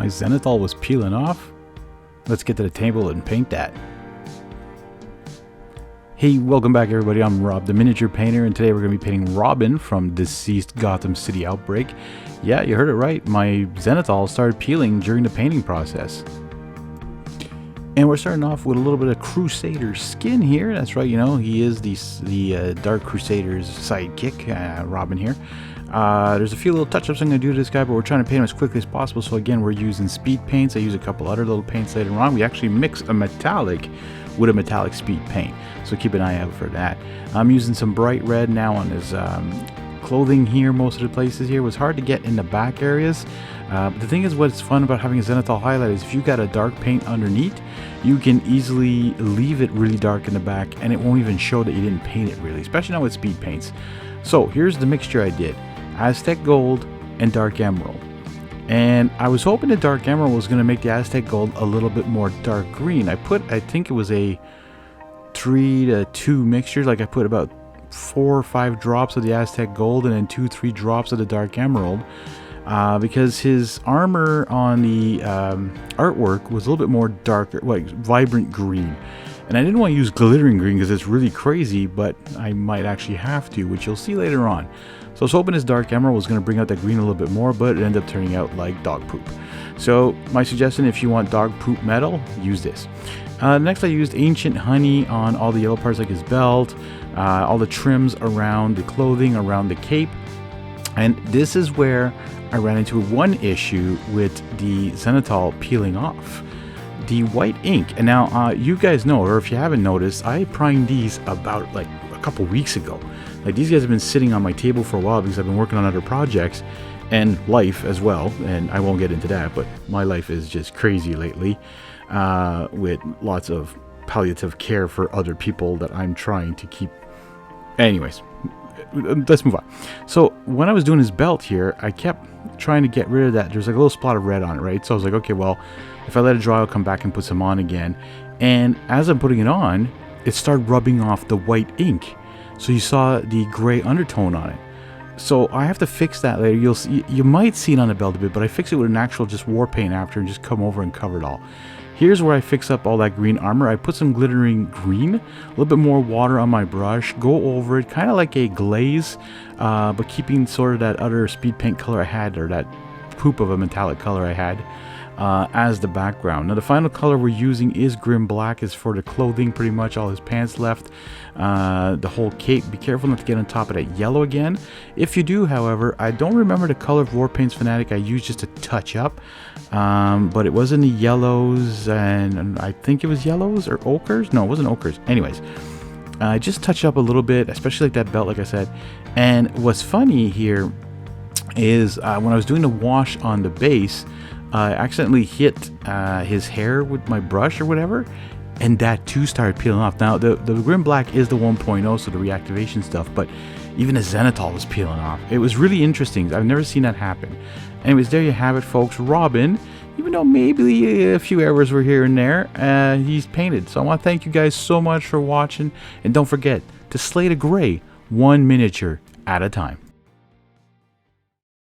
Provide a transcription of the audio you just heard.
My Zenithal was peeling off. Let's get to the table and paint that. Hey, welcome back everybody. I'm Rob, the miniature painter, and today we're going to be painting Robin from DCeased Gotham City Outbreak. Yeah, you heard it right. My Zenithal started peeling during the painting process. And we're starting off with a little bit of Crusader skin here. That's right, you know, he is the Dark Crusader's sidekick, Robin here. There's a few little touch-ups I'm going to do to this guy, but we're trying to paint him as quickly as possible. So again, we're using speed paints. I use a couple other little paints later on. We actually mix a metallic with a metallic speed paint, so keep an eye out for that. I'm using some bright red now on his clothing here. Most of the places here was hard to get in the back areas. But the thing is, what's fun about having a Zenithal highlight is if you got a dark paint underneath, you can easily leave it really dark in the back and it won't even show that you didn't paint it really, especially now with speed paints. So here's the mixture I did: Aztec Gold and Dark Emerald. And I was hoping the Dark Emerald was going to make the Aztec Gold a little bit more dark green. I think it was a 3 to 2 mixture. Like I put about 4 or 5 drops of the Aztec Gold and then 2-3 drops of the Dark Emerald. Because his armor on the artwork was a little bit more darker, like vibrant green. And I didn't want to use glittering green because it's really crazy, but I might actually have to, which you'll see later on. So I was hoping his Dark Emerald was going to bring out that green a little bit more, but it ended up turning out like dog poop. So my suggestion, if you want dog poop metal, use this. Next I used Ancient Honey on all the yellow parts like his belt, all the trims around the clothing, around the cape. And this is where I ran into one issue with the Zenithal peeling off. The white ink, and now you guys know, or if you haven't noticed, I primed these about like a couple weeks ago. Like these guys have been sitting on my table for a while because I've been working on other projects and life as well, and I won't get into that, but my life is just crazy lately, with lots of palliative care for other people that I'm trying to keep. Anyways, let's move on. So when I was doing his belt here, I kept trying to get rid of that. There's like a little spot of red on it, right? So I was like, okay, well, if I let it dry, I'll come back and put some on again. And as I'm putting it on, it started rubbing off the white ink. So you saw the gray undertone on it. So I have to fix that later. You'll see, you might see it on the belt a bit, but I fix it with an actual just war paint after and just come over and cover it all. Here's where I fix up all that green armor. I put some glittering green, a little bit more water on my brush, go over it, kind of like a glaze, but keeping sort of that other speed paint color I had, or that poop of a metallic color I had, as the background. Now the final color we're using is Grim Black. Is for the clothing, pretty much all his pants left, the whole cape. Be careful not to get on top of that yellow again. If you do, however, I don't remember the color of Warpaint's Fanatic I used just to touch up, but it was in the yellows, and I think it was yellows or ochres. No, it wasn't ochres. Anyways, I just touched up a little bit, especially like that belt, like I said. And what's funny here is when I was doing the wash on the base, I accidentally hit his hair with my brush or whatever, and that too started peeling off. Now the Grim Black is the 1.0, so the reactivation stuff, but even the Zenithal was peeling off. It was really interesting. I've never seen that happen. Anyways, there you have it, folks. Robin, even though maybe a few errors were here and there, he's painted. So I want to thank you guys so much for watching, and don't forget to slay the gray one miniature at a time.